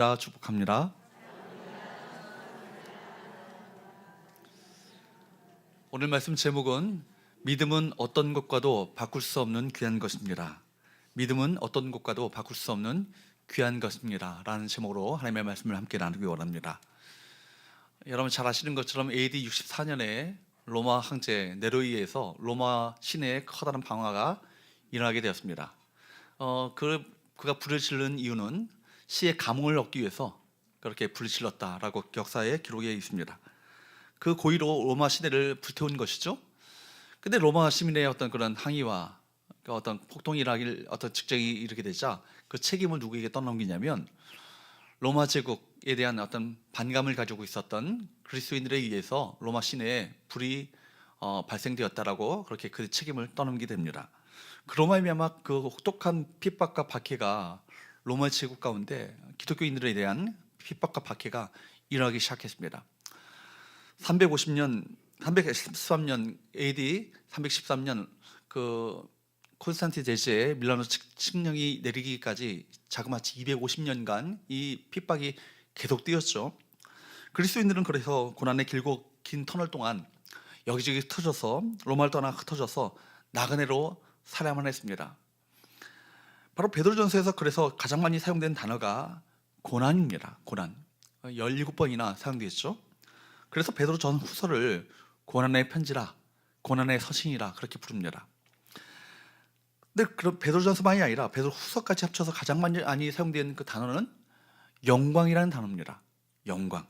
축복합니다. 오늘 말씀 제목은 믿음은 어떤 것과도 바꿀 수 없는 귀한 것입니다. 믿음은 어떤 것과도 바꿀 수 없는 귀한 것입니다 라는 제목으로 하나님의 말씀을 함께 나누기 원합니다. 여러분 잘 아시는 것처럼 AD 64년에 로마 황제 네로이에서 로마 시내에 커다란 방화가 일어나게 되었습니다. 그가 불을 지른 이유는 시의 감흥을 얻기 위해서 그렇게 불을 질렀다라고 역사에 기록에 있습니다. 그 고의로 로마 시내를 불태운 것이죠. 근데 로마 시민의 어떤 그런 항의와 어떤 폭동이라길 어떤 직장이 이르게 되자 그 책임을 누구에게 떠넘기냐면 로마 제국에 대한 어떤 반감을 가지고 있었던 그리스도인들에 의해서 로마 시내에 불이 발생되었다라고 그렇게 그 책임을 떠넘기게 됩니다. 그로 말미암아 그 혹독한 핍박과 박해가 로마 제국 가운데 기독교인들에 대한 핍박과 박해가 일어나기 시작했습니다. 313년 AD 313년 그 콘스탄틴 제제의 밀라노 칙령이 내리기까지 자그마치 250년간 이 핍박이 계속되었죠. 그리스도인들은 그래서 고난의 길고 긴 터널 동안 여기저기 흩어져서 로마를 떠나 흩어져서 나그네로 살아야만 했습니다. 바로 베드로전서에서 그래서 가장 많이 사용된 단어가 고난입니다. 고난 17번이나 사용되었죠. 그래서 베드로전 후서를 고난의 편지라, 고난의 서신이라 그렇게 부릅니다. 근데 그런 베드로전서만이 아니라 베드로 후서까지 합쳐서 가장 많이 사용된 그 단어는 영광이라는 단어입니다. 영광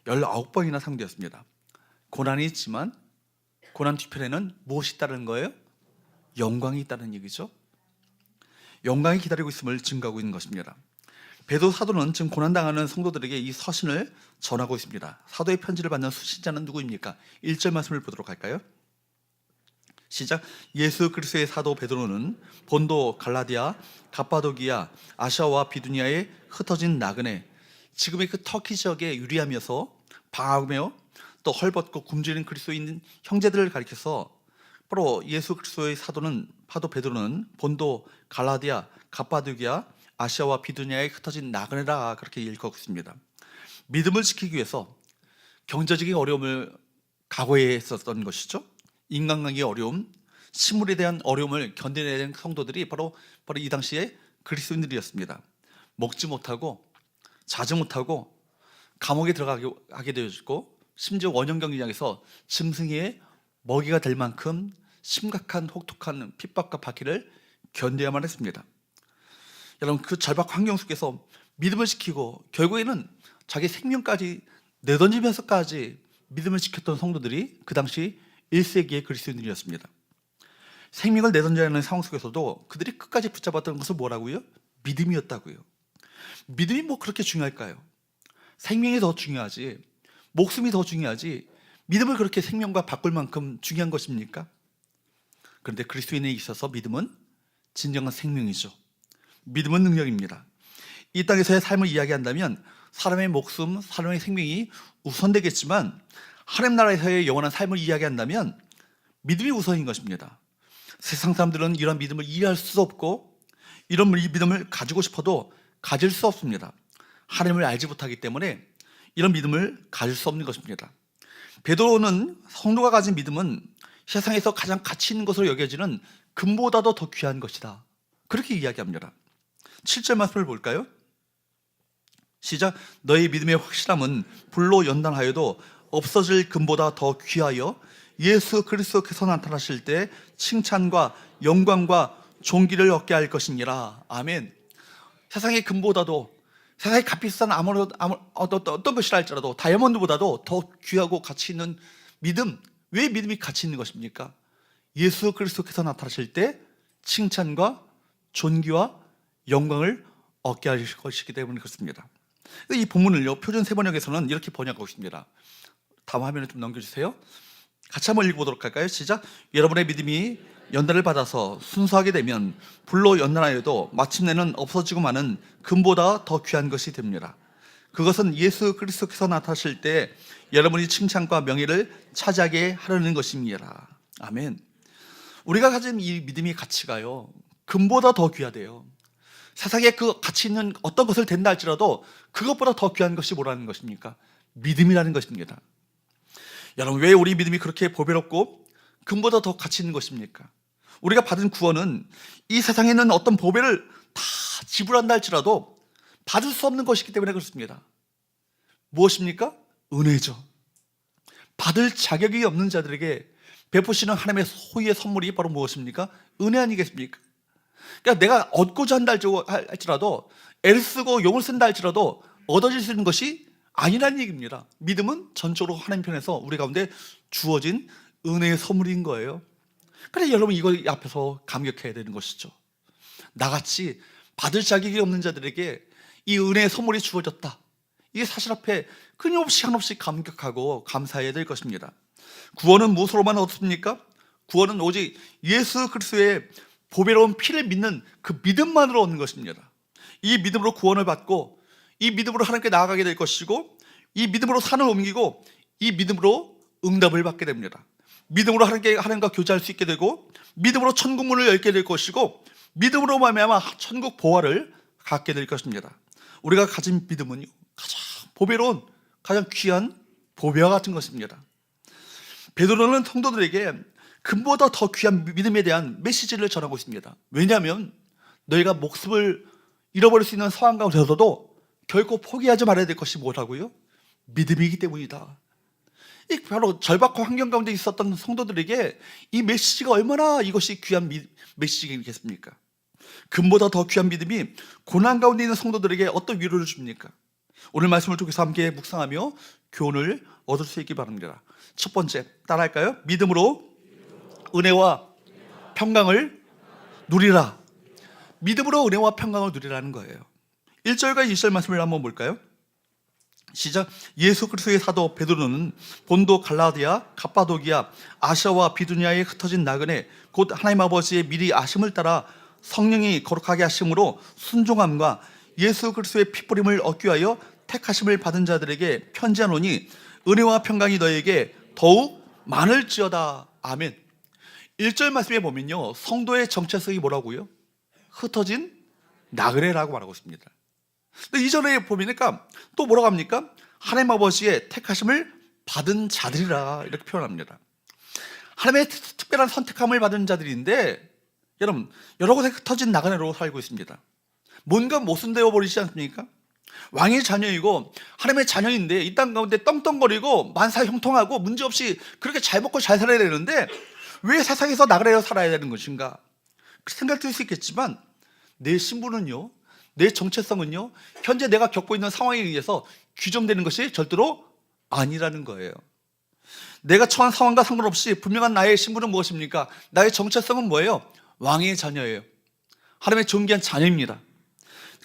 19번이나 사용되었습니다. 고난이 있지만 고난 뒤편에는 무엇이 있다는 거예요? 영광이 있다는 얘기죠. 영광이 기다리고 있음을 증거하고 있는 것입니다. 베드로 사도는 지금 고난당하는 성도들에게 이 서신을 전하고 있습니다. 사도의 편지를 받는 수신자는 누구입니까? 1절 말씀을 보도록 할까요? 시작. 예수 그리스도의 사도 베드로는 본도, 갈라디아, 갑바도기아, 아시아와 비두니아에 흩어진 나그네, 지금의 그 터키 지역에 유리하면서 방황하며 또 헐벗고 굶주린 그리스도인 형제들을 가리켜서 바로 예수 그리스도의 사도 베드로는 본도, 갈라디아, 갑바도기아, 아시아와 비두니아에 흩어진 나그네라 그렇게 일컫고 있습니다. 믿음을 지키기 위해서 경제적인 어려움을 각오해 했었던 것이죠. 인간관계의 어려움, 식물에 대한 어려움을 견뎌내야 되는 성도들이 바로 이 당시에 그리스도인들이었습니다. 먹지 못하고 자지 못하고 감옥에 들어가게 되었고 심지어 원형 경기장에서 짐승의 먹이가 될 만큼 심각한 혹독한 핍박과 박해를 견뎌야만 했습니다. 여러분 그 절박 환경 속에서 믿음을 지키고 결국에는 자기 생명까지 내던지면서까지 믿음을 지켰던 성도들이 그 당시 1세기의 그리스도인들이었습니다. 생명을 내던져야 하는 상황 속에서도 그들이 끝까지 붙잡았던 것은 뭐라고요? 믿음이었다고요. 믿음이 뭐 그렇게 중요할까요? 생명이 더 중요하지 목숨이 더 중요하지 믿음을 그렇게 생명과 바꿀 만큼 중요한 것입니까? 그런데 그리스도인에 있어서 믿음은 진정한 생명이죠. 믿음은 능력입니다. 이 땅에서의 삶을 이야기한다면 사람의 목숨, 사람의 생명이 우선되겠지만 하나님 나라에서의 영원한 삶을 이야기한다면 믿음이 우선인 것입니다. 세상 사람들은 이런 믿음을 이해할 수 없고 이런 믿음을 가지고 싶어도 가질 수 없습니다. 하나님을 알지 못하기 때문에 이런 믿음을 가질 수 없는 것입니다. 베드로는 성도가 가진 믿음은 세상에서 가장 가치 있는 것으로 여겨지는 금보다도 더 귀한 것이다 그렇게 이야기합니다. 7절 말씀을 볼까요? 시작. 너희 믿음의 확실함은 불로 연단하여도 없어질 금보다 더 귀하여 예수 그리스도께서 나타나실 때 칭찬과 영광과 존귀를 얻게 할 것이니라. 아멘. 세상의 금보다도 세상의 값비싼 어떤 것이라 할지라도 다이아몬드보다도 더 귀하고 가치 있는 믿음. 왜 믿음이 가치 있는 것입니까? 예수 그리스도께서 나타나실 때 칭찬과 존귀와 영광을 얻게 할 것이기 때문에 그렇습니다. 이 본문을요 표준 세번역에서는 이렇게 번역하고 있습니다. 다음 화면을 좀 넘겨주세요. 같이 한번 읽어보도록 할까요? 시작. 여러분의 믿음이 연단을 받아서 순수하게 되면 불로 연단하여도 마침내는 없어지고 마는 금보다 더 귀한 것이 됩니다. 그것은 예수 그리스도께서 나타나실 때 여러분이 칭찬과 명예를 차지하게 하려는 것입니다. 아멘. 우리가 가진 이 믿음의 가치가요 금보다 더 귀하대요. 세상에 그 가치 있는 어떤 것을 된다 할지라도 그것보다 더 귀한 것이 뭐라는 것입니까? 믿음이라는 것입니다. 여러분, 왜 우리 믿음이 그렇게 보배롭고 금보다 더 가치 있는 것입니까? 우리가 받은 구원은 이 세상에 있는 어떤 보배를 다 지불한다 할지라도 받을 수 없는 것이기 때문에 그렇습니다. 무엇입니까? 은혜죠. 받을 자격이 없는 자들에게 베푸시는 하나님의 소유의 선물이 바로 무엇입니까? 은혜 아니겠습니까? 그러니까 내가 얻고자 한다 할지라도, 애를 쓰고 용을 쓴다 할지라도 얻어질 수 있는 것이 아니라는 얘기입니다. 믿음은 전적으로 하나님 편에서 우리 가운데 주어진 은혜의 선물인 거예요. 그래서 여러분, 이거 앞에서 감격해야 되는 것이죠. 나같이 받을 자격이 없는 자들에게 이 은혜의 선물이 주어졌다, 이게 사실 앞에 끊임없이 한없이 감격하고 감사해야 될 것입니다. 구원은 무엇으로만 얻습니까? 구원은 오직 예수 그리스도의 보배로운 피를 믿는 그 믿음만으로 얻는 것입니다. 이 믿음으로 구원을 받고, 이 믿음으로 하나님께 나아가게 될 것이고, 이 믿음으로 산을 옮기고, 이 믿음으로 응답을 받게 됩니다. 믿음으로 하나님과 교제할 수 있게 되고, 믿음으로 천국 문을 열게 될 것이고, 믿음으로 말미암아 천국 보화를 갖게 될 것입니다. 우리가 가진 믿음은요, 가장 보배로운, 가장 귀한 보배와 같은 것입니다. 베드로는 성도들에게 금보다 더 귀한 믿음에 대한 메시지를 전하고 있습니다. 왜냐하면 너희가 목숨을 잃어버릴 수 있는 상황 가운데서도 결코 포기하지 말아야 될 것이 뭐라고요? 믿음이기 때문이다. 이 바로 절박한 환경 가운데 있었던 성도들에게 이 메시지가 얼마나 이것이 귀한 메시지겠습니까? 금보다 더 귀한 믿음이 고난 가운데 있는 성도들에게 어떤 위로를 줍니까? 오늘 말씀을 통해서 함께 묵상하며 교훈을 얻을 수 있기 바랍니다. 첫 번째, 따라할까요? 믿음으로 은혜와 평강을 누리라. 믿음으로 은혜와 평강을 누리라는 거예요. 1절과 2절 말씀을 한번 볼까요? 시작. 예수 그리스도의 사도 베드로는 본도, 갈라디아, 갑바도기아, 아시아와 비두니아에 흩어진 나그네 곧 하나님 아버지의 미리 아심을 따라 성령이 거룩하게 하심으로 순종함과 예수 그리스도의 피뿌림을 얻기 위하여 택하심을 받은 자들에게 편지하노니 은혜와 평강이 너에게 더욱 많을지어다. 아멘. 1절 말씀에 보면요, 성도의 정체성이 뭐라고요? 흩어진 나그네라고 말하고 있습니다. 근데 이전에 보니까 또 뭐라고 합니까? 하나님 아버지의 택하심을 받은 자들이라 이렇게 표현합니다. 하나님의 특별한 선택함을 받은 자들인데, 여러분, 여러 곳에 흩어진 나그네로 살고 있습니다. 뭔가 모순되어 버리지 않습니까? 왕의 자녀이고 하나님의 자녀인데 이 땅 가운데 떵떵거리고 만사형통하고 문제없이 그렇게 잘 먹고 잘 살아야 되는데 왜 세상에서 나그네로 살아야 되는 것인가? 생각될 수 있겠지만 내 신분은요, 내 정체성은요, 현재 내가 겪고 있는 상황에 의해서 규정되는 것이 절대로 아니라는 거예요. 내가 처한 상황과 상관없이 분명한 나의 신분은 무엇입니까? 나의 정체성은 뭐예요? 왕의 자녀예요. 하나님의 존귀한 자녀입니다.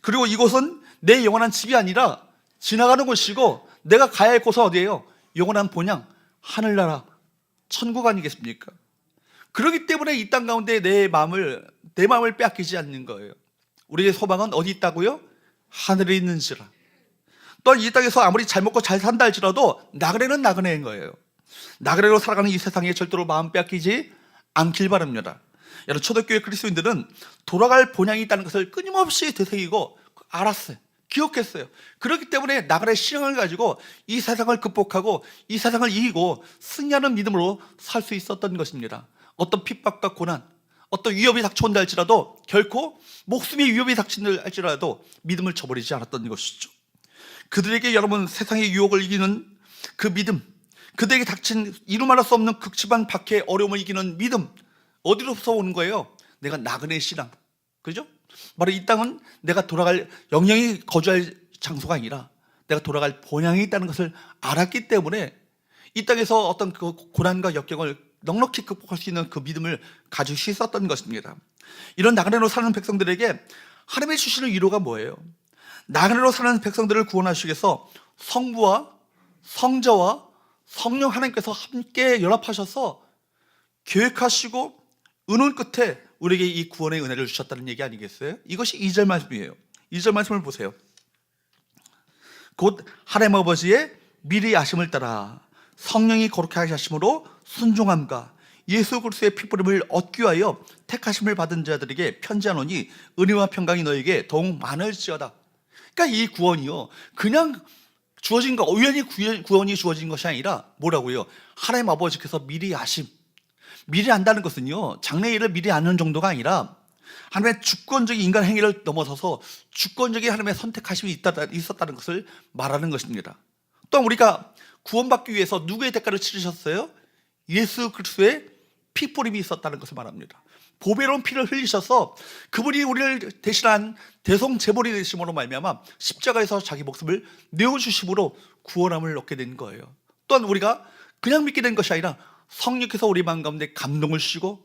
그리고 이곳은 내 영원한 집이 아니라 지나가는 곳이고, 내가 가야 할 곳은 어디예요? 영원한 본향, 하늘나라, 천국 아니겠습니까? 그렇기 때문에 이 땅 가운데 내 마음을 빼앗기지 않는 거예요. 우리의 소망은 어디 있다고요? 하늘에 있는지라. 또한 이 땅에서 아무리 잘 먹고 잘 산다 할지라도 나그네는 나그네인 거예요. 나그네로 살아가는 이 세상에 절대로 마음 빼앗기지 않길 바랍니다. 여러분, 초대교회 그리스도인들은 돌아갈 본향이 있다는 것을 끊임없이 되새기고 알았어요. 기억했어요. 그렇기 때문에 나그네 신앙을 가지고 이 세상을 극복하고 이 세상을 이기고 승리하는 믿음으로 살 수 있었던 것입니다. 어떤 핍박과 고난, 어떤 위협이 닥쳐온다 할지라도 결코 목숨의 위협이 닥친다 할지라도 믿음을 저버리지 않았던 것이죠. 그들에게 여러분, 세상의 유혹을 이기는 그 믿음, 그들에게 닥친 이루 말할 수 없는 극심한 박해의 어려움을 이기는 믿음, 어디로서 오는 거예요? 내가 나그네 신앙, 그죠? 바로 이 땅은 내가 돌아갈, 영영이 거주할 장소가 아니라 내가 돌아갈 본향이 있다는 것을 알았기 때문에 이 땅에서 어떤 그 고난과 역경을 넉넉히 극복할 수 있는 그 믿음을 가질 수 있었던 것입니다. 이런 나그네로 사는 백성들에게 하나님이 주시는 위로가 뭐예요? 나그네로 사는 백성들을 구원하시기 위해서 성부와 성자와 성령 하나님께서 함께 연합하셔서 계획하시고 은혼 끝에 우리에게 이 구원의 은혜를 주셨다는 얘기 아니겠어요? 이것이 2절 말씀이에요. 2절 말씀을 보세요. 곧 하나님 아버지의 미리 아심을 따라 성령이 거룩하게 하심으로 순종함과 예수 그리스도의 피부름을 얻기 위하여 택하심을 받은 자들에게 편지하노니 은혜와 평강이 너에게 더욱 많을지어다. 그러니까 이 구원이요, 그냥 주어진 거, 우연히 구원이 주어진 것이 아니라 뭐라고요? 하나님 아버지께서 미리 아심. 미리 안다는 것은요, 장래일을 미리 아는 정도가 아니라 하나님의 주권적인 인간 행위를 넘어서서 주권적인 하나님의 선택하심이 있었다는 것을 말하는 것입니다. 또 우리가 구원받기 위해서 누구의 대가를 치르셨어요? 예수 그리스도의 피뿌림이 있었다는 것을 말합니다. 보배로운 피를 흘리셔서 그분이 우리를 대신한 대성제물이 되심으로 말미암아 십자가에서 자기 목숨을 내어주심으로 구원함을 얻게 된 거예요. 또한 우리가 그냥 믿게 된 것이 아니라 성령께서 우리 마음 가운데 감동을 주시고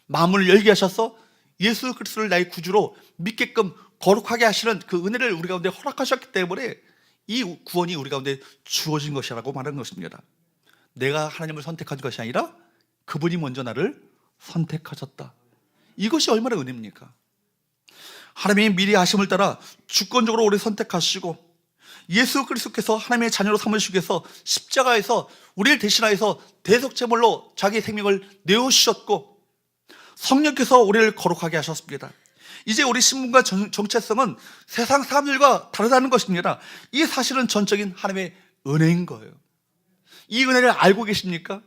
마음을 열게 하셔서 예수 그리스도를 나의 구주로 믿게끔 거룩하게 하시는 그 은혜를 우리 가운데 허락하셨기 때문에 이 구원이 우리 가운데 주어진 것이라고 말하는 것입니다. 내가 하나님을 선택한 것이 아니라 그분이 먼저 나를 선택하셨다. 이것이 얼마나 은혜입니까? 하나님의 미리 아심을 따라 주권적으로 우리를 선택하시고 예수 그리스도께서 하나님의 자녀로 삼으시기 위해서 십자가에서 우리를 대신하여서 대속제물로 자기의 생명을 내어주셨고 성령께서 우리를 거룩하게 하셨습니다. 이제 우리 신분과 정체성은 세상 사람들과 다르다는 것입니다. 이 사실은 전적인 하나님의 은혜인 거예요. 이 은혜를 알고 계십니까?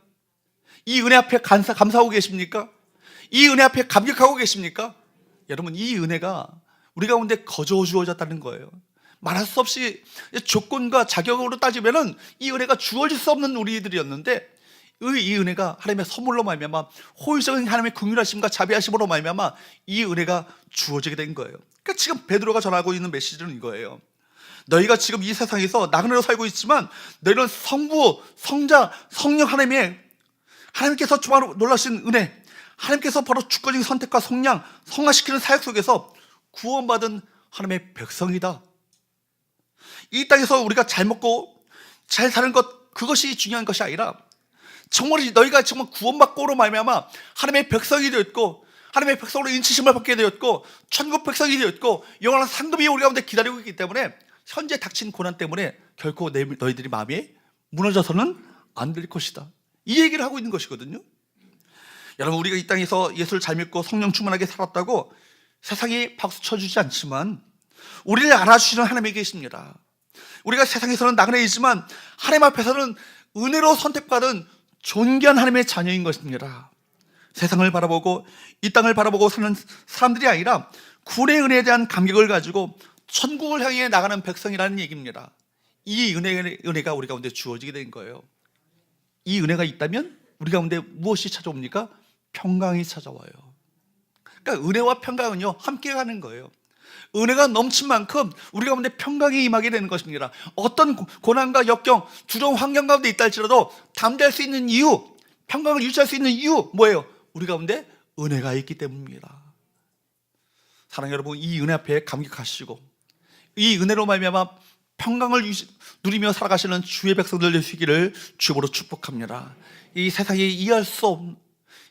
이 은혜 앞에 감사하고 계십니까? 이 은혜 앞에 감격하고 계십니까? 여러분, 이 은혜가 우리 가운데 거저 주어졌다는 거예요. 말할 수 없이 조건과 자격으로 따지면은 이 은혜가 주어질 수 없는 우리들이었는데 이 은혜가 하나님의 선물로 말미암아 호의적인 하나님의 긍휼하심과 자비하심으로 말미암아 이 은혜가 주어지게 된 거예요. 그러니까 지금 베드로가 전하고 있는 메시지는 이거예요. 너희가 지금 이 세상에서 나그네로 살고 있지만 너희는 성부, 성자, 성령 하나님께서 정말 놀라신 은혜, 하나님께서 바로 주권적인 선택과 성량, 성화시키는 사역 속에서 구원받은 하나님의 백성이다. 이 땅에서 우리가 잘 먹고 잘 사는 것, 그것이 중요한 것이 아니라 정말 너희가 정말 구원받고로 말미암아 하나님의 백성이 되었고 하나님의 백성으로 인치심을 받게 되었고 천국 백성이 되었고 영원한 상급이 우리 가운데 기다리고 있기 때문에 현재 닥친 고난 때문에 결코 너희들이 마음이 무너져서는 안 될 것이다. 이 얘기를 하고 있는 것이거든요. 여러분, 우리가 이 땅에서 예수를 잘 믿고 성령 충만하게 살았다고 세상이 박수 쳐주지 않지만 우리를 알아주시는 하나님이 계십니다. 우리가 세상에서는 나그네이지만 하나님 앞에서는 은혜로 선택받은 존귀한 하나님의 자녀인 것입니다. 세상을 바라보고 이 땅을 바라보고 사는 사람들이 아니라 구원의 은혜에 대한 감격을 가지고 천국을 향해 나가는 백성이라는 얘기입니다. 이 은혜가 우리 가운데 주어지게 된 거예요. 이 은혜가 있다면 우리 가운데 무엇이 찾아옵니까? 평강이 찾아와요. 그러니까 은혜와 평강은요, 함께 가는 거예요. 은혜가 넘친 만큼 우리 가운데 평강이 임하게 되는 것입니다. 어떤 고난과 역경, 두려운 환경 가운데 있다 할지라도 담대할 수 있는 이유, 평강을 유지할 수 있는 이유 뭐예요? 우리 가운데 은혜가 있기 때문입니다. 사랑하는 여러분, 이 은혜 앞에 감격하시고 이 은혜로 말미암아 평강을 누리며 살아가시는 주의 백성들 되시기를 주님으로 축복합니다. 이 세상에 이해할 수 없는,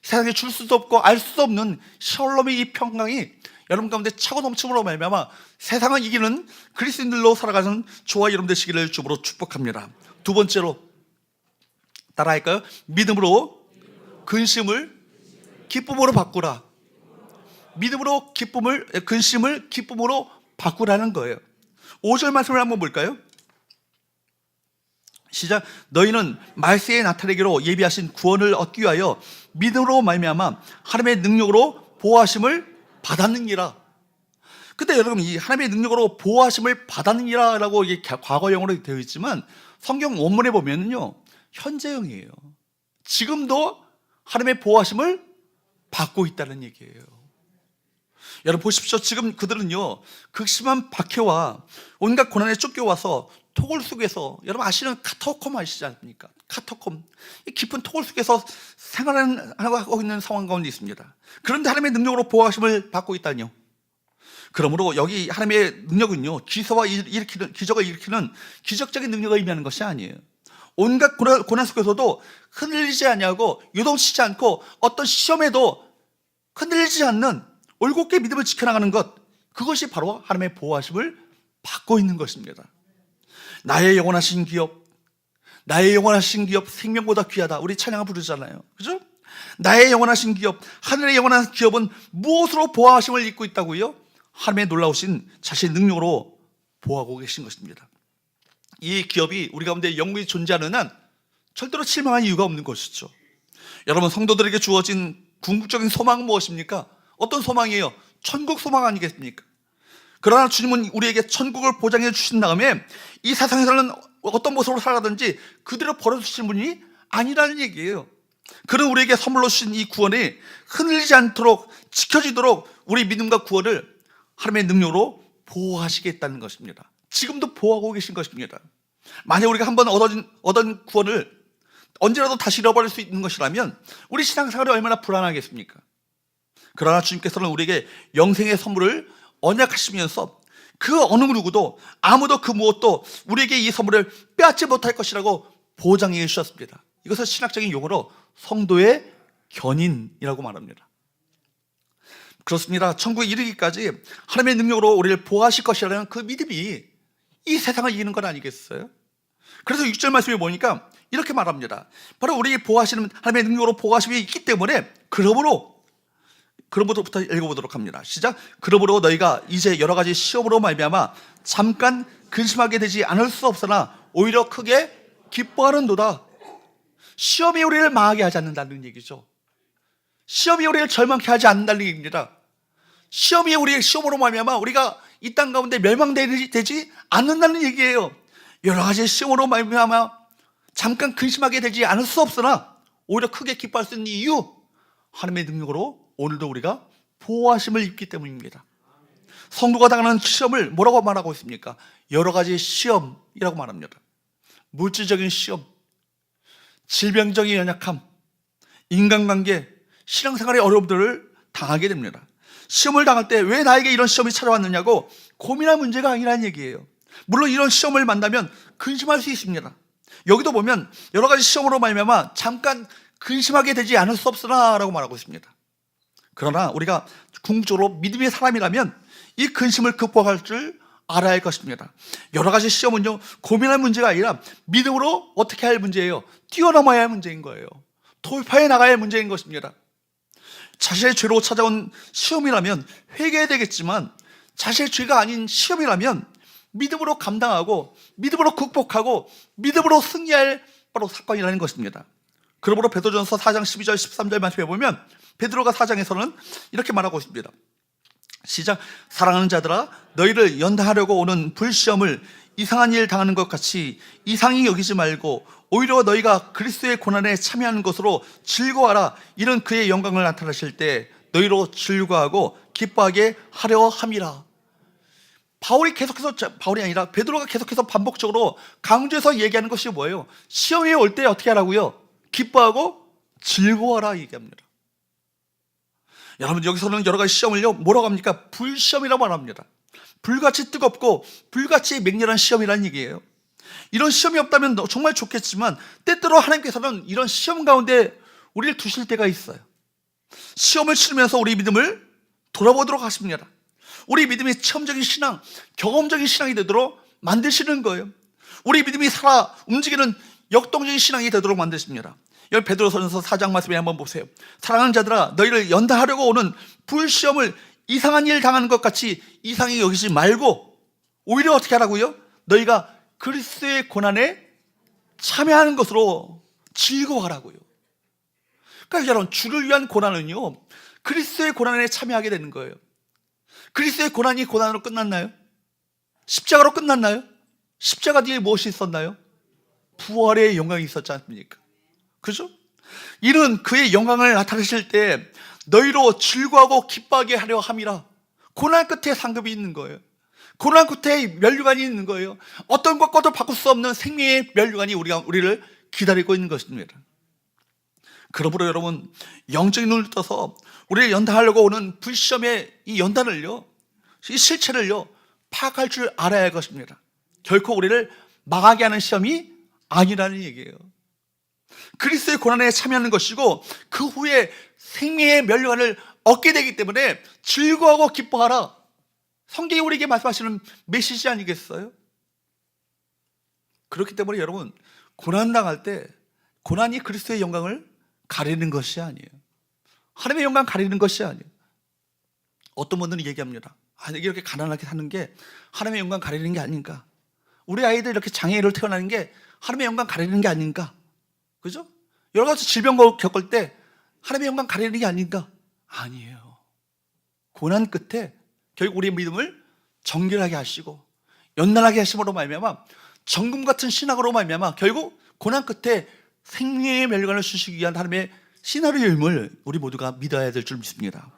세상에 줄 수도 없고 알 수도 없는 샬롬의 이 평강이 여러분 가운데 차고 넘침으로 말미암아 세상을 이기는 그리스도인들로 살아가는 저와 여러분 되시기를 주님으로 축복합니다. 두 번째로 따라할까요? 믿음으로 근심을 기쁨으로 바꾸라. 믿음으로 근심을 기쁨으로 바꾸라는 거예요. 5절 말씀을 한번 볼까요? 시작. 너희는 말세에 나타내기로 예비하신 구원을 얻기 위하여 믿음으로 말미암아 하나님의 능력으로 보호하심을 받았느니라. 근데 여러분, 이 하나님의 능력으로 보호하심을 받았느니라라고 이게 과거형으로 되어 있지만 성경 원문에 보면요, 현재형이에요. 지금도 하나님의 보호하심을 받고 있다는 얘기예요. 여러분 보십시오. 지금 그들은요, 극심한 박해와 온갖 고난에 쫓겨와서 토굴 속에서, 여러분 아시는 카타콤 아시지 않습니까? 카타콤, 이 깊은 토굴 속에서 생활하고 있는 상황 가운데 있습니다. 그런데 하나님의 능력으로 보호하심을 받고 있다니요. 그러므로 여기 하나님의 능력은요, 기적을 일으키는 기적적인 능력을 의미하는 것이 아니에요. 온갖 고난 속에서도 흔들리지 아니하고 요동치지 않고 어떤 시험에도 흔들리지 않는 올곧게 믿음을 지켜나가는 것, 그것이 바로 하나님의 보호하심을 받고 있는 것입니다. 나의 영원하신 기업 생명보다 귀하다. 우리 찬양을 부르잖아요. 그죠? 나의 영원하신 기업, 하늘의 영원한 기업은 무엇으로 보호하심을 입고 있다고요? 하나님의 놀라우신 자신의 능력으로 보호하고 계신 것입니다. 이 기업이 우리 가운데 영원히 존재하는 한 절대로 실망할 이유가 없는 것이죠. 여러분, 성도들에게 주어진 궁극적인 소망은 무엇입니까? 어떤 소망이에요? 천국 소망 아니겠습니까? 그러나 주님은 우리에게 천국을 보장해 주신 다음에 이 세상에서는 어떤 모습으로 살아가든지 그대로 버려주신 분이 아니라는 얘기예요. 그는 우리에게 선물로 주신 이 구원이 흔들리지 않도록 지켜지도록 우리 믿음과 구원을 하나님의 능력으로 보호하시겠다는 것입니다. 지금도 보호하고 계신 것입니다. 만약 우리가 한번 얻은 구원을 언제라도 다시 잃어버릴 수 있는 것이라면 우리 신앙생활이 얼마나 불안하겠습니까? 그러나 주님께서는 우리에게 영생의 선물을 언약하시면서 그 어느 누구도 아무도 그 무엇도 우리에게 이 선물을 빼앗지 못할 것이라고 보장해 주셨습니다. 이것을 신학적인 용어로 성도의 견인이라고 말합니다. 그렇습니다. 천국에 이르기까지 하나님의 능력으로 우리를 보호하실 것이라는 그 믿음이 이 세상을 이기는 건 아니겠어요? 그래서 6절 말씀에 보니까 이렇게 말합니다. 바로 우리 보호하시는 하나님의 능력으로 보호하심이 있기 때문에 그러므로부터 읽어보도록 합니다. 시작. 그러므로 너희가 이제 여러 가지 시험으로 말미암아 잠깐 근심하게 되지 않을 수 없으나 오히려 크게 기뻐하는도다. 시험이 우리를 망하게 하지 않는다는 얘기죠. 시험이 우리를 절망케 하지 않는다는 얘기입니다. 시험이 우리의 시험으로 말미암아 우리가 이 땅 가운데 멸망되지 않는다는 얘기예요. 여러 가지 시험으로 말미암아 잠깐 근심하게 되지 않을 수 없으나 오히려 크게 기뻐할 수 있는 이유, 하나님의 능력으로 오늘도 우리가 보호하심을 입기 때문입니다. 성도가 당하는 시험을 뭐라고 말하고 있습니까? 여러 가지 시험이라고 말합니다. 물질적인 시험, 질병적인 연약함, 인간관계, 신앙생활의 어려움들을 당하게 됩니다. 시험을 당할 때 왜 나에게 이런 시험이 찾아왔느냐고 고민할 문제가 아니라는 얘기예요. 물론 이런 시험을 만나면 근심할 수 있습니다. 여기도 보면 여러 가지 시험으로 말미암아 잠깐 근심하게 되지 않을 수 없으나 라고 말하고 있습니다. 그러나 우리가 궁극적으로 믿음의 사람이라면 이 근심을 극복할 줄 알아야 할 것입니다. 여러 가지 시험은요, 고민할 문제가 아니라 믿음으로 어떻게 할 문제예요. 뛰어넘어야 할 문제인 거예요. 돌파해 나가야 할 문제인 것입니다. 자신의 죄로 찾아온 시험이라면 회개해야 되겠지만 자신의 죄가 아닌 시험이라면 믿음으로 감당하고 믿음으로 극복하고 믿음으로 승리할 바로 사건이라는 것입니다. 그러므로 베드로전서 4장 12절 13절 말씀해 보면 베드로가 4장에서는 이렇게 말하고 있습니다. 시작. 사랑하는 자들아, 너희를 연단하려고 오는 불시험을 이상한 일 당하는 것 같이 이상히 여기지 말고 오히려 너희가 그리스도의 고난에 참여하는 것으로 즐거워하라. 이는 그의 영광을 나타내실 때 너희로 즐거워하고 기뻐하게 하려 함이라. 바울이 아니라 베드로가 계속해서 반복적으로 강조해서 얘기하는 것이 뭐예요? 시험이 올 때 어떻게 하라고요? 기뻐하고 즐거워하라 얘기합니다. 여러분, 여기서는 여러 가지 시험을요, 뭐라고 합니까? 불시험이라고 말합니다. 불같이 뜨겁고 불같이 맹렬한 시험이라는 얘기예요. 이런 시험이 없다면 정말 좋겠지만 때때로 하나님께서는 이런 시험 가운데 우리를 두실 때가 있어요. 시험을 치르면서 우리 믿음을 돌아보도록 하십니다. 우리 믿음이 체험적인 신앙, 경험적인 신앙이 되도록 만드시는 거예요. 우리 믿음이 살아 움직이는 역동적인 신앙이 되도록 만드십니다. 여기 베드로전서 4장 말씀에 한번 보세요. 사랑하는 자들아, 너희를 연단하려고 오는 불시험을 이상한 일 당하는 것 같이 이상히 여기지 말고 오히려 어떻게 하라고요? 너희가 그리스도의 고난에 참여하는 것으로 즐거워하라고요. 그러니까 여러분, 주를 위한 고난은요, 그리스도의 고난에 참여하게 되는 거예요. 그리스도의 고난이 고난으로 끝났나요? 십자가로 끝났나요? 십자가 뒤에 무엇이 있었나요? 부활의 영광이 있었지 않습니까? 그죠? 이는 그의 영광을 나타내실 때 너희로 즐거워하고 기뻐하게 하려 함이라. 고난 끝에 상급이 있는 거예요. 고난 끝에 면류관이 있는 거예요. 어떤 것과도 바꿀 수 없는 생명의 면류관이 우리를 기다리고 있는 것입니다. 그러므로 여러분, 영적인 눈을 떠서 우리를 연단하려고 오는 불시험의 이 연단을요, 이 실체를요, 파악할 줄 알아야 할 것입니다. 결코 우리를 망하게 하는 시험이 아니라는 얘기예요. 그리스도의 고난에 참여하는 것이고 그 후에 생명의 면류관을 얻게 되기 때문에 즐거워하고 기뻐하라. 성경이 우리에게 말씀하시는 메시지 아니겠어요? 그렇기 때문에 여러분, 고난당할 때 고난이 그리스도의 영광을 가리는 것이 아니에요. 하나님의 영광 가리는 것이 아니에요. 어떤 분들은 얘기합니다. 이렇게 가난하게 사는 게 하나님의 영광 가리는 게 아닌가? 우리 아이들 이렇게 장애인으로 태어나는 게 하나님의 영광 가리는 게 아닌가? 그죠? 여러 가지 질병 겪을 때 하나님의 영광 가리는 게 아닌가? 아니에요. 고난 끝에 결국 우리의 믿음을 정결하게 하시고 연단하게 하심으로 말미암아 정금 같은 신학으로 말미암아 결국 고난 끝에 생명의 멸관을 주시기 위한 하나님의 시나리오임을 우리 모두가 믿어야 될 줄 믿습니다.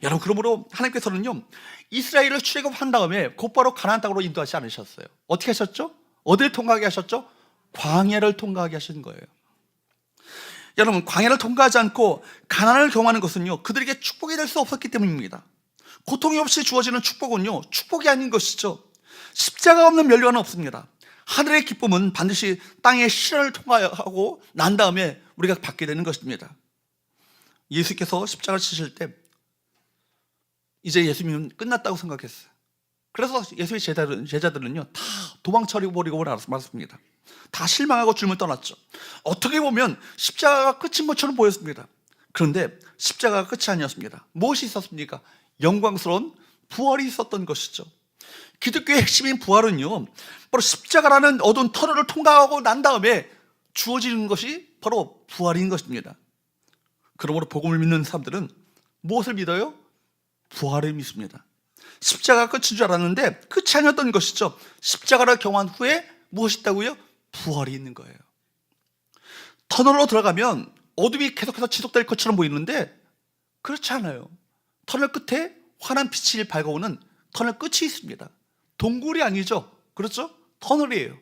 여러분, 그러므로 하나님께서는요, 이스라엘을 출애굽한 다음에 곧바로 가나안 땅으로 인도하지 않으셨어요. 어떻게 하셨죠? 어디를 통과하게 하셨죠? 광야를 통과하게 하신 거예요. 여러분, 광야를 통과하지 않고 가나안을 경험하는 것은요, 그들에게 축복이 될 수 없었기 때문입니다. 고통이 없이 주어지는 축복은요, 축복이 아닌 것이죠. 십자가 없는 멸류관은 없습니다. 하늘의 기쁨은 반드시 땅의 시련을 통과하고 난 다음에 우리가 받게 되는 것입니다. 예수께서 십자가를 치실 때 이제 예수님은 끝났다고 생각했어요. 그래서 예수의 제자들은요, 다 도망쳐 버리고 말았습니다. 다 실망하고 주님을 떠났죠. 어떻게 보면 십자가가 끝인 것처럼 보였습니다. 그런데 십자가가 끝이 아니었습니다. 무엇이 있었습니까? 영광스러운 부활이 있었던 것이죠. 기독교의 핵심인 부활은요, 바로 십자가라는 어두운 터널을 통과하고 난 다음에 주어지는 것이 바로 부활인 것입니다. 그러므로 복음을 믿는 사람들은 무엇을 믿어요? 부활을 믿습니다. 십자가가 끝인 줄 알았는데 끝이 아니었던 것이죠. 십자가를 경험한 후에 무엇이 있다고요? 부활이 있는 거예요. 터널로 들어가면 어둠이 계속해서 지속될 것처럼 보이는데 그렇지 않아요. 터널 끝에 환한 빛이 밝아오는 터널 끝이 있습니다. 동굴이 아니죠. 그렇죠? 터널이에요.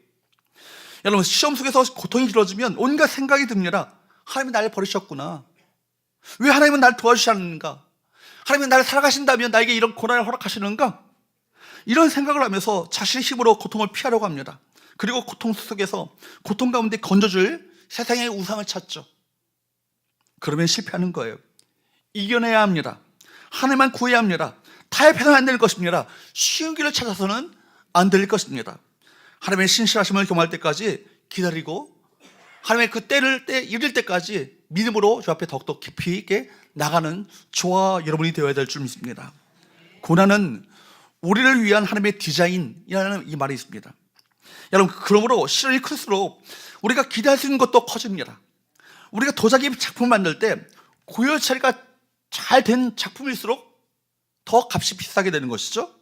여러분, 시험 속에서 고통이 길어지면 온갖 생각이 듭니다. 하나님은 나를 버리셨구나. 왜 하나님은 나를 도와주시 않는가? 하나님은 나를 살아가신다면 나에게 이런 고난을 허락하시는가? 이런 생각을 하면서 자신의 힘으로 고통을 피하려고 합니다. 그리고 고통 속에서 고통 가운데 건져줄 세상의 우상을 찾죠. 그러면 실패하는 거예요. 이겨내야 합니다. 하나님만 구해야 합니다. 타협해서는 안 될 것입니다. 쉬운 길을 찾아서는 안 될 것입니다. 하나님의 신실하심을 경험할 때까지 기다리고 하나님의 그 때를 이를 때까지 믿음으로 주 앞에 더욱더 깊이 있게 나가는 저와 여러분이 되어야 될 줄 믿습니다. 고난은 우리를 위한 하나님의 디자인이라는 이 말이 있습니다. 여러분, 그러므로 시련이 클수록 우리가 기대할 수 있는 것도 커집니다. 우리가 도자기 작품을 만들 때 고열 처리가 잘 된 작품일수록 더 값이 비싸게 되는 것이죠.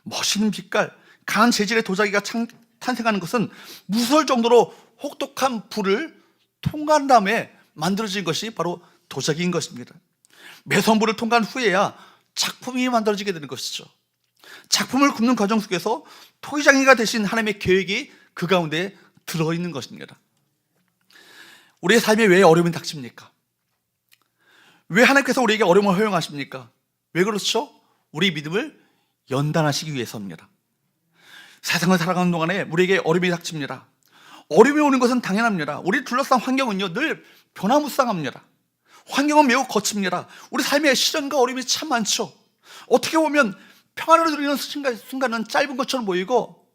멋있는 빛깔, 강한 재질의 도자기가 탄생하는 것은 무서울 정도로 혹독한 불을 통과한 다음에 만들어진 것이 바로 도자기인 것입니다. 매선불을 통과한 후에야 작품이 만들어지게 되는 것이죠. 작품을 굽는 과정 속에서 토기장이가 되신 하나님의 계획이 그 가운데 들어있는 것입니다. 우리의 삶에 왜 어려움이 닥칩니까? 왜 하나님께서 우리에게 어려움을 허용하십니까? 왜 그렇죠? 우리 믿음을 연단하시기 위해서입니다. 세상을 살아가는 동안에 우리에게 어려움이 닥칩니다. 어려움이 오는 것은 당연합니다. 우리 둘러싼 환경은요, 늘 변화무쌍합니다. 환경은 매우 거칩니다. 우리 삶의 시련과 어려움이 참 많죠. 어떻게 보면 평안을 누리는 순간은 짧은 것처럼 보이고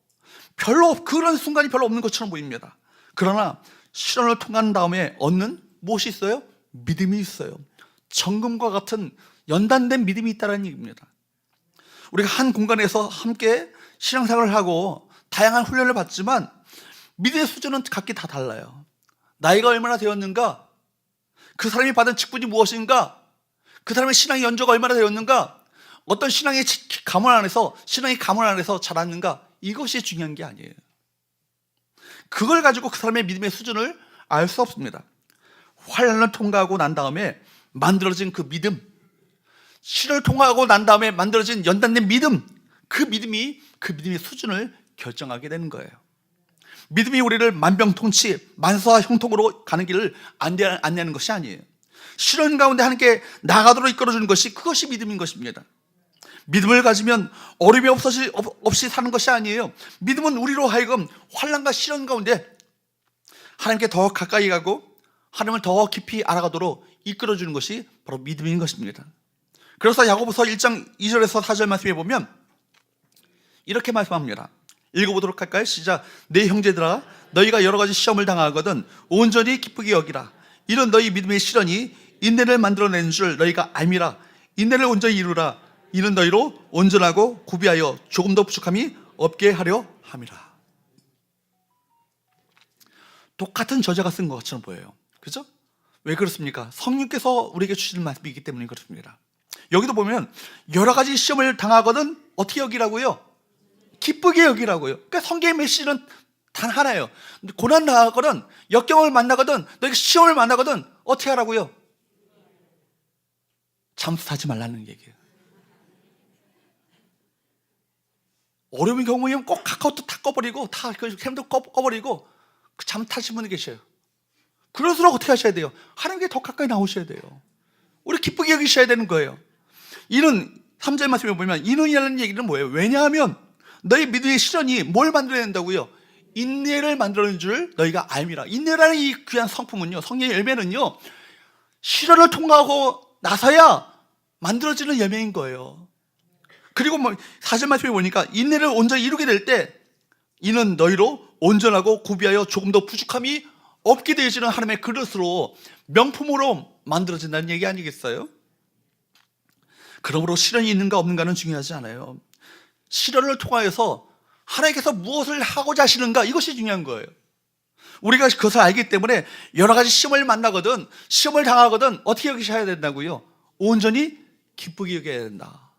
그런 순간이 별로 없는 것처럼 보입니다. 그러나 시련을 통과한 다음에 얻는 무엇이 있어요? 믿음이 있어요. 정금과 같은 연단된 믿음이 있다는 얘기입니다. 우리가 한 공간에서 함께 신앙생활을 하고 다양한 훈련을 받지만 믿음의 수준은 각기 다 달라요. 나이가 얼마나 되었는가? 그 사람이 받은 직분이 무엇인가? 그 사람의 신앙의 연조가 얼마나 되었는가? 어떤 신앙의 신앙의 가문 안에서 자랐는가? 이것이 중요한 게 아니에요. 그걸 가지고 그 사람의 믿음의 수준을 알 수 없습니다. 환난을 통과하고 난 다음에 만들어진 그 믿음, 시련을 통과하고 난 다음에 만들어진 연단된 믿음, 그 믿음의 수준을 결정하게 되는 거예요. 믿음이 우리를 만병통치, 만사와 형통으로 가는 길을 안내하는 것이 아니에요. 시련 가운데 하나님께 나아가도록 이끌어주는 것이 그것이 믿음인 것입니다. 믿음을 가지면 어려움이 없이 사는 것이 아니에요. 믿음은 우리로 하여금 환난과 시련 가운데 하나님께 더 가까이 가고 하나님을 더 깊이 알아가도록 이끌어주는 것이 바로 믿음인 것입니다. 그래서 야고보서 1장 2절에서 4절 말씀에 보면 이렇게 말씀합니다. 읽어보도록 할까요? 시작. 내 형제들아, 너희가 여러 가지 시험을 당하거든 온전히 기쁘게 여기라. 이런 너희 믿음의 시련이 인내를 만들어내는 줄 너희가 알미라. 인내를 온전히 이루라. 이는 너희로 온전하고 구비하여 조금 더 부족함이 없게 하려 함이라. 똑같은 저자가 쓴 것처럼 보여요. 그죠? 왜 그렇습니까? 성령께서 우리에게 주시는 말씀이기 때문에 그렇습니다. 여기도 보면 여러 가지 시험을 당하거든 어떻게 여기라고요? 기쁘게 여기라고요. 그러니까 성경의 메시지는 단 하나예요. 고난 당하거든, 역경을 만나거든, 너희가 시험을 만나거든 어떻게 하라고요? 잠수 타지 말라는 얘기예요. 어려운 경우에는 꼭 카카오톡 다 꺼버리고 다 캠도 꺼버리고 잠 타시는 분이 계셔요. 그럴수록 어떻게 하셔야 돼요? 하나님께 더 가까이 나오셔야 돼요. 우리 기쁘게 여기셔야 되는 거예요. 이는 3절 말씀에 보면 이는이라는 얘기는 뭐예요? 왜냐하면 너희 믿음의 실현이 뭘 만들어낸다고요? 인내를 만들어낸 줄 너희가 알미라. 인내라는 이 귀한 성품은요, 성령의 열매는요, 실현을 통과하고 나서야 만들어지는 열매인 거예요. 그리고 4절 말씀에 보니까 인내를 온전히 이루게 될 때 이는 너희로 온전하고 구비하여 조금 더 부족함이 없게 되어지는 하나님의 그릇으로 명품으로 만들어진다는 얘기 아니겠어요? 그러므로 실현이 있는가 없는가는 중요하지 않아요. 실현을 통하여서 하나님께서 무엇을 하고자 하시는가, 이것이 중요한 거예요. 우리가 그것을 알기 때문에 여러 가지 시험을 만나거든, 시험을 당하거든 어떻게 여기셔야 된다고요? 온전히 기쁘게 여겨야 된다.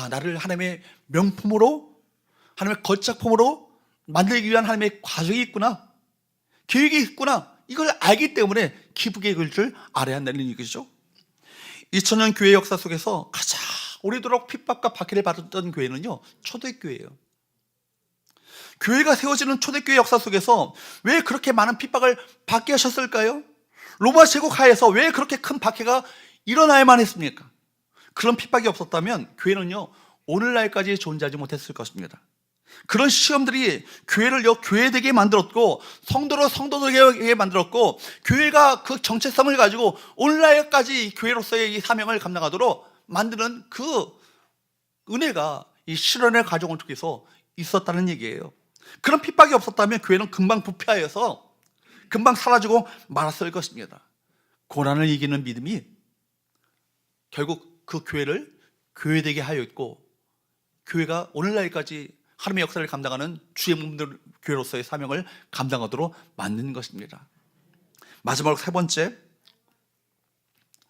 나를 하나님의 명품으로, 하나님의 거작품으로 만들기 위한 하나님의 과정이 있구나, 계획이 있구나, 이걸 알기 때문에 기쁘게 여길 줄 알아야 한다는 얘기죠. 2000년 교회 역사 속에서 가장 오래도록 핍박과 박해를 받았던 교회는요, 초대교회예요. 교회가 세워지는 초대교회 역사 속에서 왜 그렇게 많은 핍박을 받게 하셨을까요? 로마 제국 하에서 왜 그렇게 큰 박해가 일어나야만 했습니까? 그런 핍박이 없었다면 교회는요, 오늘날까지 존재하지 못했을 것입니다. 그런 시험들이 교회를요, 교회되게 만들었고, 성도되게 만들었고, 교회가 그 정체성을 가지고 오늘날까지 교회로서의 이 사명을 감당하도록 만드는 그 은혜가 이 실현의 과정을 통해서 있었다는 얘기예요. 그런 핍박이 없었다면 교회는 금방 부패하여서 금방 사라지고 말았을 것입니다. 고난을 이기는 믿음이 결국 그 교회를 교회되게 하였고, 교회가 오늘날까지 하나님의 역사를 감당하는 주의 몸들 교회로서의 사명을 감당하도록 만드는 것입니다. 마지막으로 세 번째,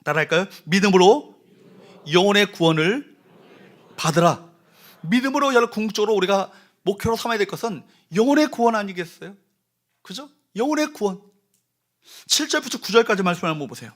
따라할까요? 믿음으로 영혼의 구원을 받으라. 믿음으로 여러분 궁극적으로 우리가 목표로 삼아야 될 것은 영혼의 구원 아니겠어요? 그죠? 영혼의 구원. 7절부터 9절까지 말씀을 한번 보세요.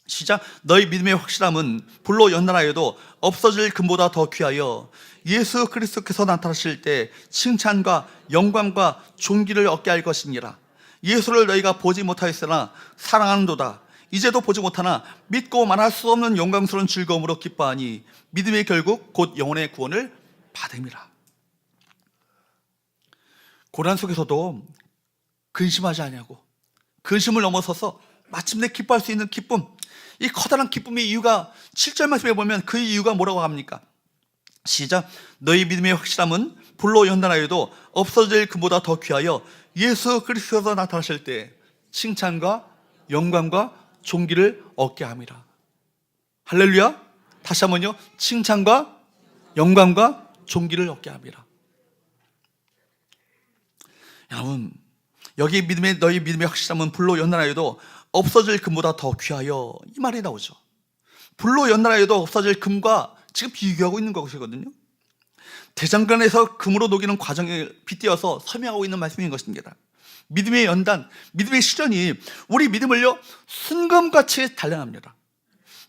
시작. 너희 믿음의 확실함은 불로 연단하여도 없어질 금보다 더 귀하여 예수 그리스도께서 나타나실 때 칭찬과 영광과 존귀를 얻게 할 것이니라. 예수를 너희가 보지 못하였으나 사랑하는도다. 이제도 보지 못하나 믿고 말할 수 없는 영광스러운 즐거움으로 기뻐하니 믿음의 결국 곧 영혼의 구원을 받음이라. 고난 속에서도 근심하지 아니하고 근심을 넘어서서 마침내 기뻐할 수 있는 기쁨, 이 커다란 기쁨의 이유가 7절 말씀에 보면 그 이유가 뭐라고 합니까? 시작. 너희 믿음의 확실함은 불로 연단하여도 없어질 금보다 더 귀하여 예수 그리스도께서 나타나실 때 칭찬과 영광과 존귀를 얻게 함이라. 할렐루야. 다시 한번요. 칭찬과 영광과 존귀를 얻게 함이라. 여러분, 여기 너희 믿음의 확실함은 불로 연단하여도 없어질 금보다 더 귀하여, 이 말이 나오죠. 불로 연단하여도 없어질 금과 지금 비교하고 있는 것이거든요. 대장간에서 금으로 녹이는 과정을 빗대어서 설명하고 있는 말씀인 것입니다. 믿음의 연단, 믿음의 실현이 우리 믿음을요, 순금같이 단련합니다.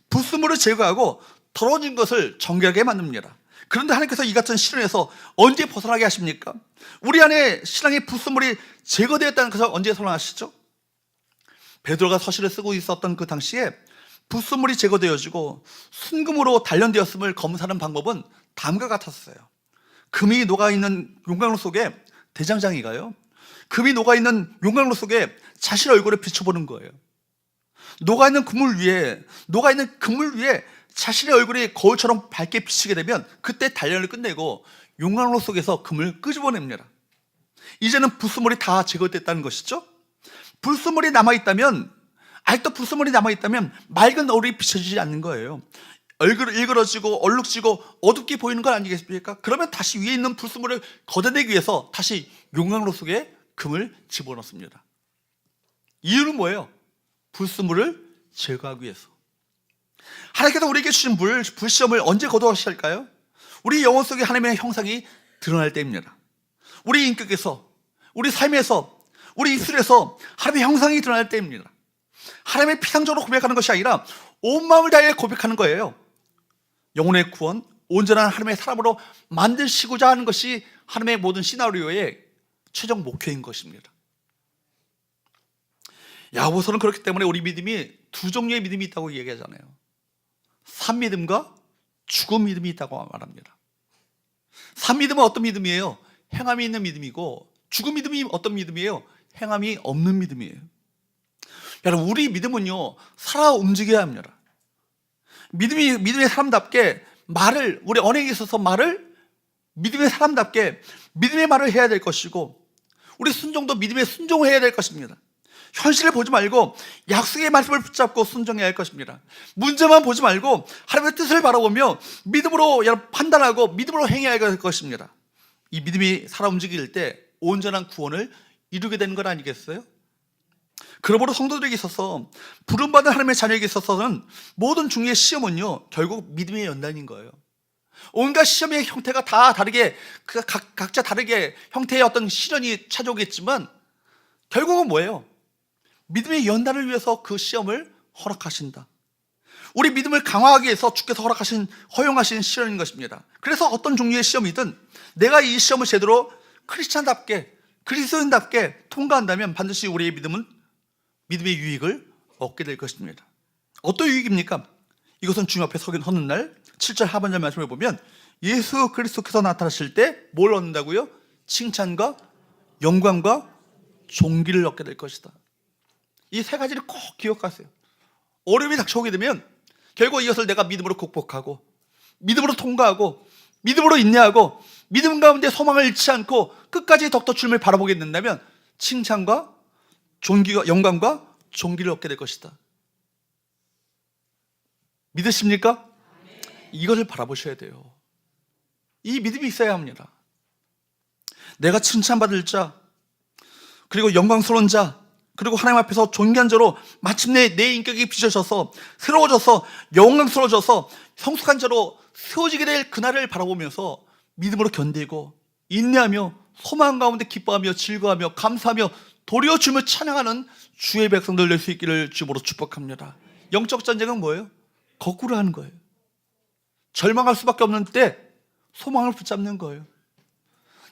불순물을 제거하고 더러워진 것을 정결하게 만듭니다. 그런데 하나님께서 이 같은 실현에서 언제 벗어나게 하십니까? 우리 안에 신앙의 불순물이 제거되었다는 것을 언제 선언하시죠? 베드로가 서신을 쓰고 있었던 그 당시에 불순물이 제거되어지고 순금으로 단련되었음을 검사하는 방법은 다음과 같았어요. 금이 녹아있는 용광로 속에 대장장이가요, 금이 녹아있는 용광로 속에 자신의 얼굴을 비춰보는 거예요. 녹아있는 그물 위에 자신의 얼굴이 거울처럼 밝게 비치게 되면 그때 단련을 끝내고 용광로 속에서 금을 끄집어냅니다. 이제는 불순물이 다 제거됐다는 것이죠. 불순물이 남아있다면 아직도 불순물이 남아있다면 맑은 얼굴이 비춰지지 않는 거예요. 얼굴이 일그러지고 얼룩지고 어둡게 보이는 건 아니겠습니까? 그러면 다시 위에 있는 불순물을 걷어내기 위해서 다시 용광로 속에 금을 집어넣습니다. 이유는 뭐예요? 불순물을 제거하기 위해서. 하나님께서 우리에게 주신 불시험을 언제 거두어야 할까요? 우리 영혼 속에 하나님의 형상이 드러날 때입니다. 우리 인격에서, 우리 삶에서, 우리 입술에서 하나님의 형상이 드러날 때입니다. 하나님의 피상적으로 고백하는 것이 아니라 온 마음을 다해 고백하는 거예요. 영혼의 구원, 온전한 하나님의 사람으로 만드시고자 하는 것이 하나님의 모든 시나리오의 최종 목표인 것입니다. 야고보서는 그렇기 때문에 우리 믿음이 두 종류의 믿음이 있다고 얘기하잖아요. 산믿음과 죽은 믿음이 있다고 말합니다. 산믿음은 어떤 믿음이에요? 행함이 있는 믿음이고, 죽은 믿음이 어떤 믿음이에요? 행함이 없는 믿음이에요. 여러분, 우리 믿음은요, 살아 움직여야 합니다. 믿음의 사람답게 말을, 우리 언행에 있어서 말을 믿음의 사람답게 믿음의 말을 해야 될 것이고, 우리 순종도 믿음의 순종을 해야 될 것입니다. 현실을 보지 말고 약속의 말씀을 붙잡고 순종해야 할 것입니다. 문제만 보지 말고 하나님의 뜻을 바라보며 믿음으로 판단하고 믿음으로 행해야 할 것입니다. 이 믿음이 살아 움직일 때 온전한 구원을 이루게 되는 건 아니겠어요? 그러므로 성도들에게 있어서, 부름받은 하나님의 자녀에게 있어서는 모든 중요한 시험은요, 결국 믿음의 연단인 거예요. 온갖 시험의 형태가 다 다르게, 각자 다르게 형태의 어떤 시련이 찾아오겠지만 결국은 뭐예요? 믿음의 연단을 위해서 그 시험을 허락하신다. 우리 믿음을 강화하기 위해서 주께서 허용하신 시련인 것입니다. 그래서 어떤 종류의 시험이든 내가 이 시험을 제대로 크리스찬답게, 그리스도인답게 통과한다면 반드시 우리의 믿음은 믿음의 유익을 얻게 될 것입니다. 어떤 유익입니까? 이것은 주님 앞에 서는 날 7절 하반절 말씀을 보면 예수 그리스도께서 나타나실 때 뭘 얻는다고요? 칭찬과 영광과 존귀를 얻게 될 것이다. 이 세 가지를 꼭 기억하세요. 어려움이 닥쳐오게 되면 결국 이것을 내가 믿음으로 극복하고, 믿음으로 통과하고, 믿음으로 인내하고, 믿음 가운데 소망을 잃지 않고 끝까지 덕도 주님을 바라보게 된다면 칭찬과 존귀와 영광과 존귀를 얻게 될 것이다. 믿으십니까? 이것을 바라보셔야 돼요. 이 믿음이 있어야 합니다. 내가 칭찬받을 자, 그리고 영광스러운 자, 그리고 하나님 앞에서 존귀한 자로 마침내 내 인격이 비춰져서 새로워져서 영광스러워져서 성숙한 자로 세워지게 될 그날을 바라보면서 믿음으로 견디고 인내하며 소망 가운데 기뻐하며 즐거워하며 감사하며 도리어 주님을 찬양하는 주의 백성들 될 수 있기를 주님으로 축복합니다. 영적 전쟁은 뭐예요? 거꾸로 하는 거예요. 절망할 수밖에 없는 때 소망을 붙잡는 거예요.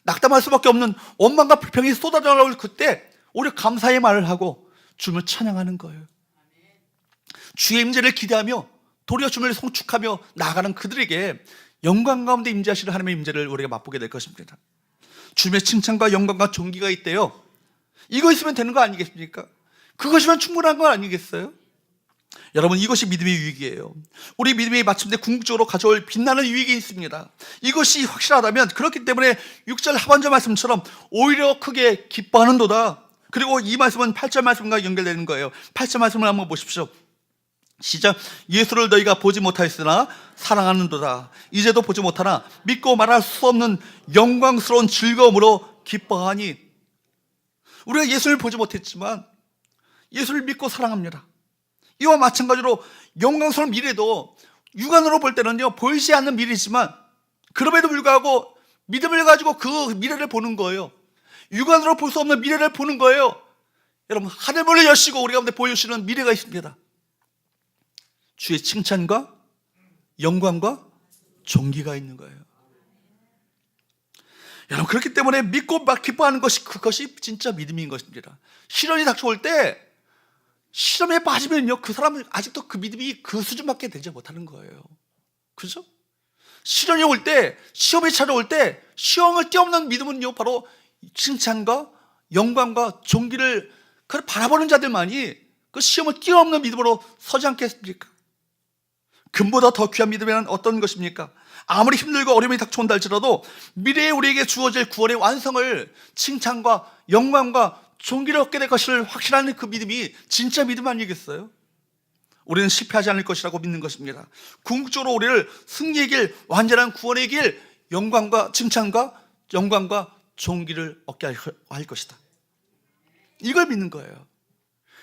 낙담할 수밖에 없는 원망과 불평이 쏟아져 나올 그때 오히려 감사의 말을 하고 주님을 찬양하는 거예요. 주의 임재를 기대하며 도리어 주님을 송축하며 나아가는 그들에게 영광 가운데 임재하시는 하나님의 임재를 우리가 맛보게 될 것입니다. 주님의 칭찬과 영광과 존귀가 있대요. 이거 있으면 되는 거 아니겠습니까? 그것이면 충분한 거 아니겠어요? 여러분, 이것이 믿음의 유익이에요. 우리 믿음이 마침내 궁극적으로 가져올 빛나는 유익이 있습니다. 이것이 확실하다면, 그렇기 때문에 6절 하반절 말씀처럼 오히려 크게 기뻐하는도다. 그리고 이 말씀은 8절 말씀과 연결되는 거예요. 8절 말씀을 한번 보십시오. 시작. 예수를 너희가 보지 못하였으나 사랑하는도다. 이제도 보지 못하나 믿고 말할 수 없는 영광스러운 즐거움으로 기뻐하니. 우리가 예수를 보지 못했지만 예수를 믿고 사랑합니다. 이와 마찬가지로 영광스러운 미래도 육안으로 볼 때는요, 보이지 않는 미래지만 그럼에도 불구하고 믿음을 가지고 그 미래를 보는 거예요. 육안으로 볼 수 없는 미래를 보는 거예요. 여러분, 하늘문을 여시고 우리 가운데 보여주시는 미래가 있습니다. 주의 칭찬과 영광과 존귀가 있는 거예요. 여러분, 그렇기 때문에 믿고 막 기뻐하는 것이, 그것이 진짜 믿음인 것입니다. 시련이 닥쳐올 때 시험에 빠지면요, 그 사람은 아직도 그 믿음이 그 수준밖에 되지 못하는 거예요. 그죠? 시련이 올 때, 시험이 찾아올 때 시험을 뛰어넘는 믿음은요, 바로 칭찬과 영광과 존귀를 그걸 바라보는 자들만이 그 시험을 뛰어넘는 믿음으로 서지 않겠습니까? 금보다 더 귀한 믿음이란 어떤 것입니까? 아무리 힘들고 어려움이 닥쳐온다 할지라도 미래에 우리에게 주어질 구원의 완성을 칭찬과 영광과 종기를 얻게 될 것을 확신하는 그 믿음이 진짜 믿음 아니겠어요? 우리는 실패하지 않을 것이라고 믿는 것입니다. 궁극적으로 우리를 승리의 길, 완전한 구원의 길, 영광과 칭찬과 영광과 종기를 얻게 할 것이다. 이걸 믿는 거예요.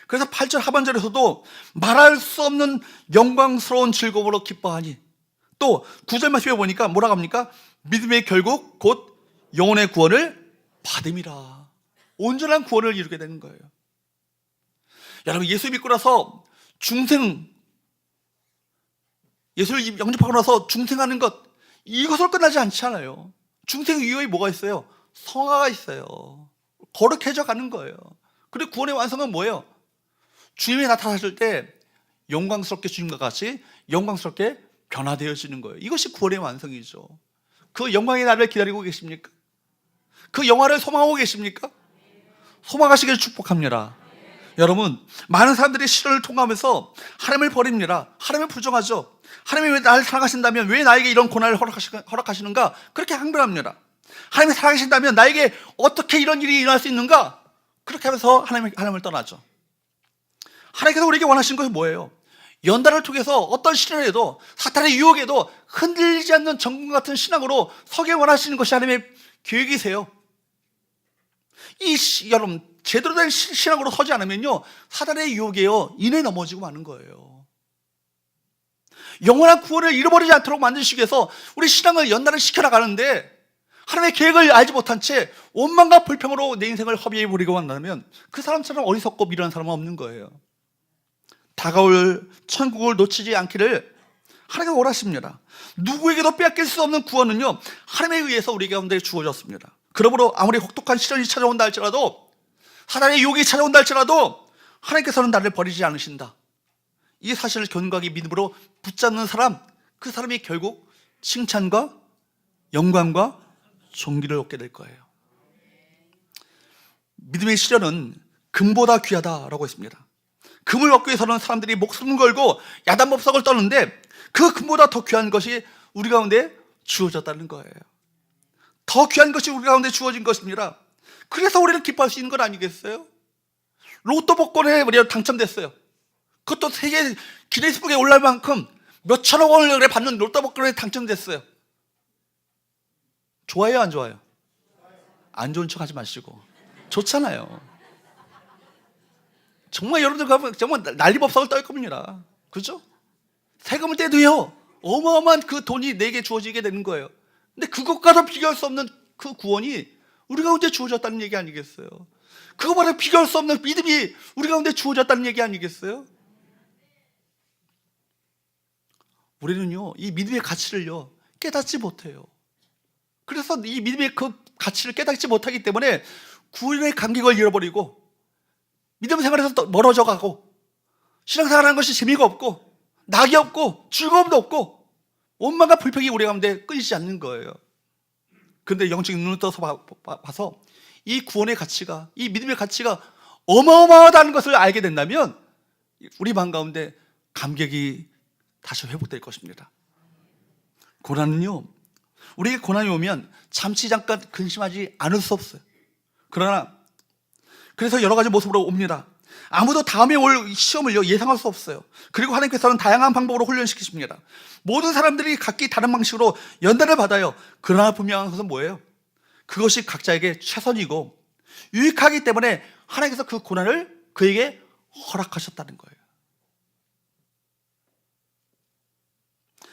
그래서 8절 하반절에서도 말할 수 없는 영광스러운 즐거움으로 기뻐하니, 또 9절 말씀에 보니까 뭐라고 합니까? 믿음의 결국 곧 영혼의 구원을 받음이라. 온전한 구원을 이루게 되는 거예요. 여러분, 예수 믿고 나서 예수를 영접하고 나서 중생하는 것, 이것으로 끝나지 않잖아요. 중생 이후에 뭐가 있어요? 성화가 있어요. 거룩해져 가는 거예요. 그리고 구원의 완성은 뭐예요? 주님이 나타나실 때 영광스럽게 주님과 같이 영광스럽게 변화되어지는 거예요. 이것이 구원의 완성이죠. 그 영광의 날을 기다리고 계십니까? 그 영화를 소망하고 계십니까? 소망하시길 축복합니다. 여러분, 많은 사람들이 시련을 통과하면서 하나님을 버립니다. 하나님을 부정하죠. 하나님이 왜 나를 사랑하신다면 왜 나에게 이런 고난을 허락하시는가? 그렇게 항변합니다. 하나님이 사랑하신다면 나에게 어떻게 이런 일이 일어날 수 있는가? 그렇게 하면서 하나님을 떠나죠. 하나님께서 우리에게 원하시는 것이 뭐예요? 연단을 통해서 어떤 시련에도, 사탄의 유혹에도 흔들리지 않는 정금 같은 신앙으로 서게 원하시는 것이 하나님의 계획이세요. 여러분, 제대로 된 신앙으로 서지 않으면요, 사단의 유혹에요 인해 넘어지고 마는 거예요. 영원한 구원을 잃어버리지 않도록 만드시기 위해서 우리 신앙을 연단을 시켜나가는데, 하나님의 계획을 알지 못한 채 원망과 불평으로 내 인생을 허비해버리고 한다면 그 사람처럼 어리석고 미련한 사람은 없는 거예요. 다가올 천국을 놓치지 않기를 하나님이 원하십니다. 누구에게도 빼앗길 수 없는 구원은요, 하나님에 의해서 우리 가운데 주어졌습니다. 그러므로 아무리 혹독한 시련이 찾아온다 할지라도, 사단의 유혹이 찾아온다 할지라도 하나님께서는 나를 버리지 않으신다. 이 사실을 견고하게 믿음으로 붙잡는 사람, 그 사람이 결국 칭찬과 영광과 존귀를 얻게 될 거예요. 믿음의 시련은 금보다 귀하다라고 했습니다. 금을 얻기 위해서는 사람들이 목숨을 걸고 야단법석을 떠는데, 그 금보다 더 귀한 것이 우리 가운데 주어졌다는 거예요. 더 귀한 것이 우리 가운데 주어진 것입니다. 그래서 우리는 기뻐할 수 있는 건 아니겠어요? 로또 복권에 우리가 당첨됐어요. 그것도 세계 기네스북에 올라올 만큼 몇 천억 원을 받는 로또 복권에 당첨됐어요. 좋아요, 안 좋아요? 안 좋은 척 하지 마시고. 좋잖아요. 정말 여러분들 가면 정말 난리법석을 떨 겁니다. 그죠? 세금을 떼도요, 어마어마한 그 돈이 내게 주어지게 되는 거예요. 근데 그것과도 비교할 수 없는 그 구원이 우리 가운데 주어졌다는 얘기 아니겠어요? 그거보다 비교할 수 없는 믿음이 우리 가운데 주어졌다는 얘기 아니겠어요? 우리는요, 이 믿음의 가치를요, 깨닫지 못해요. 그래서 이 믿음의 그 가치를 깨닫지 못하기 때문에 구원의 감격을 잃어버리고, 믿음 생활에서 또 멀어져 가고, 신앙생활하는 것이 재미가 없고, 낙이 없고, 즐거움도 없고, 원망과 불평이 우리 가운데 끊이지 않는 거예요. 그런데 영적인 눈을 떠서 봐서 이 구원의 가치가, 이 믿음의 가치가 어마어마하다는 것을 알게 된다면 우리 마음 가운데 감격이 다시 회복될 것입니다. 고난은요, 우리에게 고난이 오면 잠시 잠깐 근심하지 않을 수 없어요. 그래서 여러 가지 모습으로 옵니다. 아무도 다음에 올 시험을요, 예상할 수 없어요. 그리고 하나님께서는 다양한 방법으로 훈련시키십니다. 모든 사람들이 각기 다른 방식으로 연단을 받아요. 그러나 분명한 것은 뭐예요? 그것이 각자에게 최선이고 유익하기 때문에 하나님께서 그 고난을 그에게 허락하셨다는 거예요.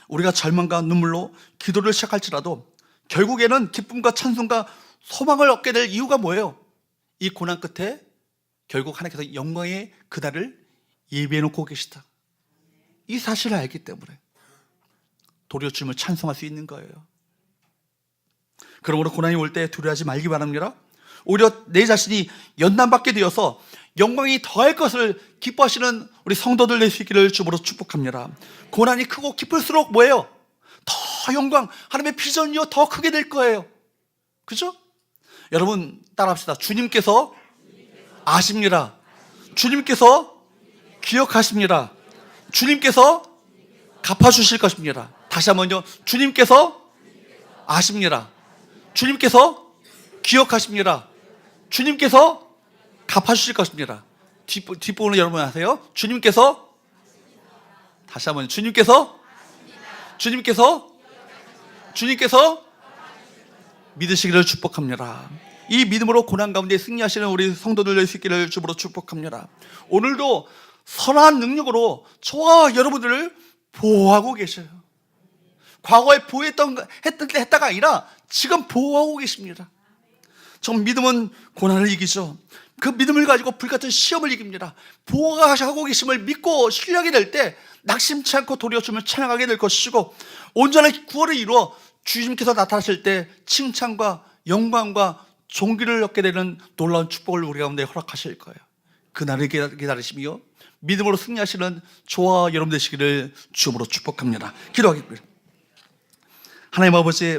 우리가 절망과 눈물로 기도를 시작할지라도 결국에는 기쁨과 찬송과 소망을 얻게 될 이유가 뭐예요? 이 고난 끝에 결국 하나님께서 영광의 그날을 예비해 놓고 계시다. 이 사실을 알기 때문에 도리어 주님을 찬송할 수 있는 거예요. 그러므로 고난이 올 때 두려워하지 말기 바랍니다. 오히려 내 자신이 연단받게 되어서 영광이 더할 것을 기뻐하시는 우리 성도들 될 수 있기를 주님으로 축복합니다. 고난이 크고 깊을수록 뭐예요? 더 영광, 하나님의 비전이요 더 크게 될 거예요. 그죠? 여러분 따라합시다. 주님께서 아십니다. 주님께서 기억하십니다. 주님께서 갚아주실 것입니다. 다시 한번요. 주님께서 아십니다. 주님께서 기억하십니다. 주님께서 갚아주실 것입니다. 뒷부분을 여러분 아세요? 주님께서 다시 한번 주님께서 믿으시기를 축복합니다. 이 믿음으로 고난 가운데 승리하시는 우리 성도들 될 수 있기를 주으로 축복합니다. 오늘도 선한 능력으로 저와 여러분들을 보호하고 계셔요. 과거에 했다가 아니라 지금 보호하고 계십니다. 정 믿음은 고난을 이기죠. 그 믿음을 가지고 불같은 시험을 이깁니다. 보호하고 계심을 믿고 신뢰하게 될 때 낙심치 않고 도리어 주님을 찬양하게 될 것이고, 온전한 구원을 이루어 주님께서 나타나실 때 칭찬과 영광과 존귀를 얻게 되는 놀라운 축복을 우리 가운데 허락하실 거예요. 그날을 기다리시며 믿음으로 승리하시는 저와 여러분 되시기를 주님으로 축복합니다. 기도하겠습니다. 하나님 아버지,